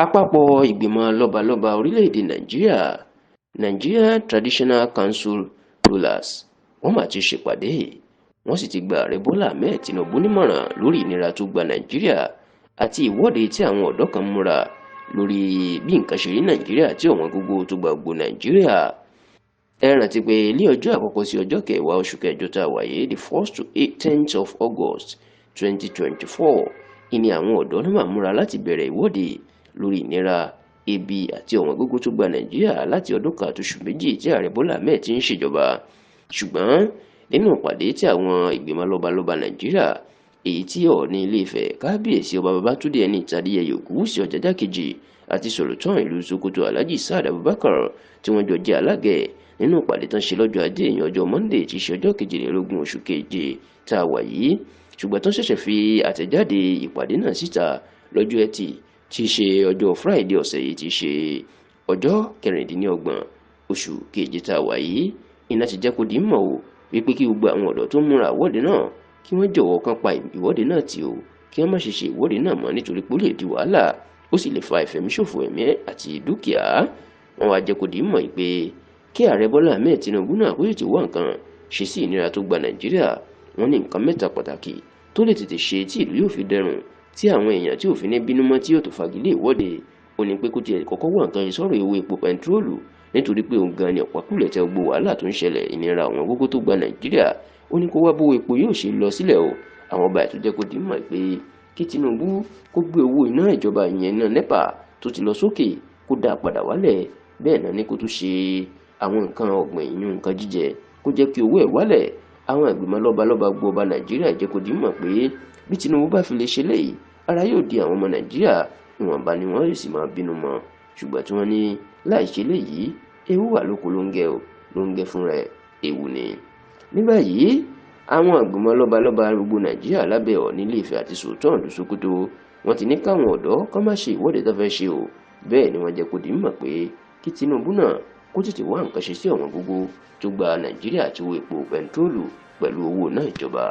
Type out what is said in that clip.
Àpapọ̀ ìgbìmọ̀ lọ́balọ́ba orílẹ̀-èdè Nàìjíríà Nigeria Traditional Council Rulers wọ́n mà ti ṣèpàdé wọ́n sì ti gba ààrẹ Bọ́lá Ahmed Tinubu nímọ̀ràn lórí ìnira tó gba Nàìjíríà àti ìwọ́de tí àwọn ọ̀dọ́ kan múra lórí bí nǹkan ṣe rí Nàìjíríà tí ọ̀wọ́n gógó tó gba gbogbo Nàìjíríà. Ẹ rántí pé ní ọjọ́ àkọ́kọ́ sí ọjọ́ kẹwàá oṣù kẹjọ tá a wà yìí the 1st to 10th of August 2024 ìní àwọn ọ̀dọ́ náà máa múra láti bẹ̀rẹ̀ ìwọ́de lórí ìnira ebi àti ọ̀wọ́n gógó tó gba Nàìjíríà láti ọdún kan àti oṣù méjì tí ààrẹ Bọ́lá Ahmed ti ń ṣèjọba. Ṣùgbọ́n nínú ìpàdé tí àwọn ìgbìmọ̀ lọ́balọ́ba Nàìjíríà èyí tí Ọọ̀ni Ilé-Ifẹ̀ kábíyèsí ọba Babátúndé Ẹniìtàn Adéyẹyè Ògúnwùsì Ọ̀jájá kejì àti Sultan ìlú Sokoto Alhaji Saad Abubakar tí wọ́n jọ jẹ́ alága nínú ìpàdé tán ṣe lọ́jọ́ ajé ìyẹn ọjọ́ Monday tí í ṣe ọjọ́ 22 oṣù keje tá a wà yìí. Ṣùgbọ́n tán ṣẹ̀ṣẹ̀ fi àtẹ̀jáde ìpàdé náà síta lọ́jọ́ Ẹtì tí í ṣe ọjọ́ Friday ọ̀sẹ̀ yìí tí í ṣe ọjọ́ 26 oṣù keje tá a wà yìí. Iná ti jẹ́ kó di mọ̀ o wípé kí gbogbo àwọn ọ̀dọ́ tó múra ìwọ́de náà kí wọ́n jọ̀wọ́ kan pa ìwọ́de náà tì o kí wọ́n má ṣe ṣe ìwọ́de náà mọ́ nítorí pé ó lè di wàhálà ó sì lè fa ìfẹ̀míṣòfò ẹ̀mí àti dúkìá. Wọ́n wá jẹ́ kó di mọ̀ pé kí ààrẹ Bọ́lá Ahmed Tinubu náà kó tètè wá nǹkan ṣe sí ìnira tó gba Nàìjíríà. Wọ́n ní nǹkan mẹ́ta pàtàkì tó lè tètè ṣe tí ìlú yóò fi dẹrùn tí àwọn èèyàn tí ò fi ní bínú mọ́ tí yóò tó fagilé ìwọ́de. Ó ní pé kó tiẹ̀ kọ́kọ́ wá nǹkan ṣe sọ́rọ̀ owó epo pẹntiróòlù nítorí pé òun gan ni ọ̀pákùlẹ̀ tẹ gbogbo wàhálà tó ń ṣẹlẹ̀ ìnira àwọn gógó tó gba Nàìjíríà. Ó ní kó wá bówó epo yóò ṣe lọ sílẹ̀ o. Àwọn ọba ètò jẹ́ kó di mọ̀ pé kí Tinubu kó gbé owó iná ìjọba ìyẹn náà NEPA tó ti lọ sókè kó dá padà wálẹ̀. Bẹ́ẹ̀ náà ni kó tún ṣe àwọn nǹkan ọ̀gbìn ìyún nǹkan jíjẹ kó jẹ́ kí owó ẹ̀ wálẹ̀. Àwọn ìgbìmọ̀ lọ́balọ́ba gbogbo ọba Nàìjíríà jẹ́ kó di mọ̀ pé bí Tinubu bá fi lè ṣe léyìí ara yóò di àwọn ọmọ Nàìjíríà ìwọ̀nba ni wọ́n yóò sì máa bínú mọ́. Ṣùgbọ́n tí wọ́n ní láì ṣe léyìí ewu wà lóko ló ń gẹ fúnra ẹ̀ ewu ni. Ní báyìí àwọn ìgbìmọ̀ lọ́balọ́ba gbogbo Nàìjíríà lábẹ́ Ọọ̀ni Ilé-Ifẹ̀ àti Sultan ìlú Sokoto wọ́n ti ní káwọn ọ̀dọ́ kó má ṣe ìwọ́de tó fẹ́ ṣe o. Bẹ́ẹ̀ ni wọ́n jẹ́ kó di mọ̀ pé kí Tinubu náà kó tètè wá nǹkan ṣe sí ọ̀wọ́n gógó tó gba Nàìjíríà àti owó epo pẹntiróòlù pẹ̀lú owó náà ìjọba.